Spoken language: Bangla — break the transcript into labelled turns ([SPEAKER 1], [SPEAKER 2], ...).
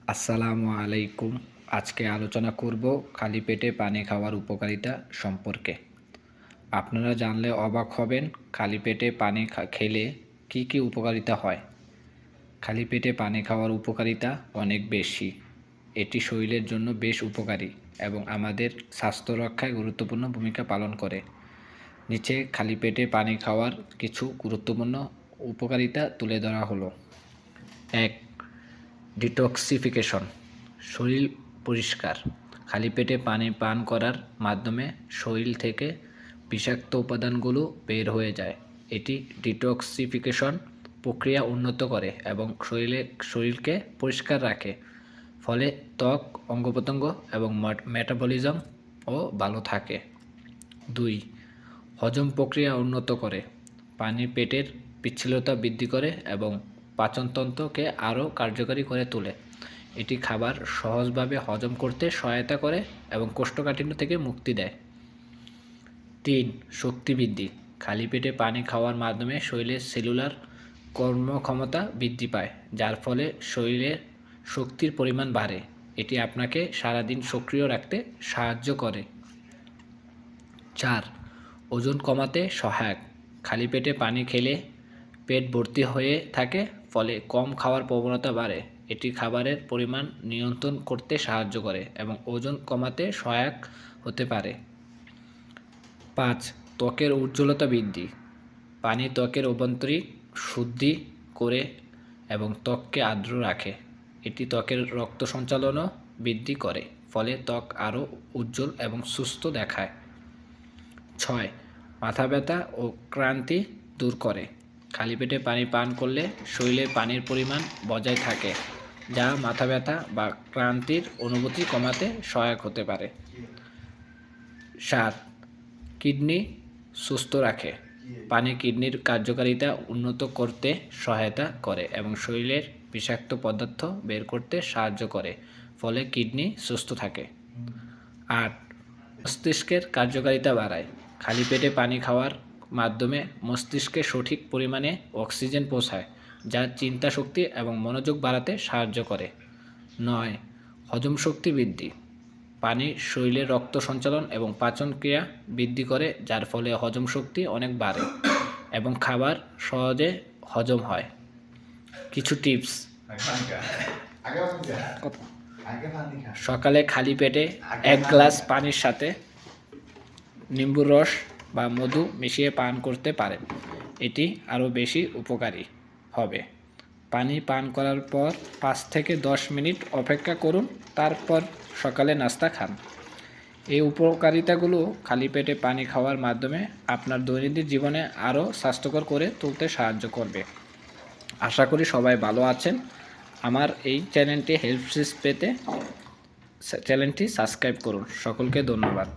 [SPEAKER 1] আসসালামু আলাইকুম। আজকে আলোচনা করব খালি পেটে পানি খাওয়ার উপকারিতা সম্পর্কে। আপনারা জানলে অবাক হবেন খালি পেটে পানি খেলে কি উপকারিতা হয়। খালি পেটে পানি খাওয়ার উপকারিতা অনেক বেশি। এটি শরীরের জন্য বেশ উপকারী এবং আমাদের স্বাস্থ্য রক্ষায় গুরুত্বপূর্ণ ভূমিকা পালন করে। নিচে খালি পেটে পানি খাওয়ার কিছু গুরুত্বপূর্ণ উপকারিতা তুলে ধরা হলো। ১. ডিটক্সিফিকেশন, শরীর পরিষ্কার। খালি পেটে পানি পান করার মাধ্যমে শরীর থেকে বিষাক্ত উপাদানগুলো বের হয়ে যায়। এটি ডিটক্সিফিকেশন প্রক্রিয়া উন্নত করে এবং শরীরকে পরিষ্কার রাখে। ফলে ত্বক, অঙ্গপ্রত্যঙ্গ এবং মেটাবলিজমও ভালো থাকে। ২. হজম প্রক্রিয়া উন্নত করে। পানি পেটের পিচ্ছিলতা বৃদ্ধি করে এবং পাচনতন্ত্রকে আরও কার্যকরী করে তোলে। এটি খাবার সহজভাবে হজম করতে সহায়তা করে এবং কোষ্ঠকাঠিন্য থেকে মুক্তি দেয়। ৩. শক্তি বৃদ্ধি। খালি পেটে পানি খাওয়ার মাধ্যমে শরীরের সেলুলার কর্মক্ষমতা বৃদ্ধি পায়, যার ফলে শরীরের শক্তির পরিমাণ বাড়ে। এটি আপনাকে সারাদিন সক্রিয় রাখতে সাহায্য করে। ৪. ওজন কমাতে সহায়ক। খালি পেটে পানি খেলে পেট ভর্তি হয়ে থাকে, ফলে কম খাওয়ার প্রবণতা বাড়ে। এটি খাবারের পরিমাণ নিয়ন্ত্রণ করতে সাহায্য করে এবং ওজন কমাতে সহায়ক হতে পারে। ৫. ত্বকের উজ্জ্বলতা বৃদ্ধি। পানি ত্বকের অভ্যন্তরীণ শুদ্ধি করে এবং ত্বককে আর্দ্র রাখে। এটি ত্বকের রক্ত সঞ্চালনও বৃদ্ধি করে, ফলে ত্বক আরও উজ্জ্বল এবং সুস্থ দেখায়। ৬. মাথা ব্যথা ও ক্লান্তি দূর করে। খালি পেটে পানি পান করলে শরীরে পানির পরিমাণ বজায় থাকে, যা মাথা ব্যথা বা ক্লান্তির অনুভূতি কমাতে সহায়ক হতে পারে। ৭. কিডনি সুস্থ রাখে। পানি কিডনির কার্যকারিতা উন্নত করতে সহায়তা করে এবং শরীরের বিষাক্ত পদার্থ বের করতে সাহায্য করে, ফলে কিডনি সুস্থ থাকে। ৮. মস্তিষ্কের কার্যকারিতা বাড়ায়। খালি পেটে পানি খাওয়ার মাধ্যমে মস্তিষ্কে সঠিক পরিমাণে অক্সিজেন পৌঁছায়, যা চিন্তা শক্তি এবং মনোযোগ বাড়াতে সাহায্য করে। ৯. হজম শক্তি বৃদ্ধি। পানি শরীরের রক্ত সঞ্চালন এবং পাচন ক্রিয়া বৃদ্ধি করে, যার ফলে হজম শক্তি অনেক বাড়ে এবং খাবার সহজে হজম হয়। কিছু টিপস। সকালে খালি পেটে ১ গ্লাস পানির সাথে নিম্বুর রস বা মধু মিশিয়ে পান করতে পারেন। এটি আরও বেশি উপকারী হবে। পানি পান করার পর ৫ থেকে ১০ মিনিট অপেক্ষা করুন, তারপর সকালে নাস্তা খান। এই উপকারিতাগুলো খালি পেটে পানি খাওয়ার মাধ্যমে আপনার দৈনন্দিন জীবনে আরও স্বাস্থ্যকর করে তুলতে সাহায্য করবে। আশা করি সবাই ভালো আছেন। আমার এই চ্যানেলটি হেল্পস পেতে চ্যানেলটি সাবস্ক্রাইব করুন। সকলকে ধন্যবাদ।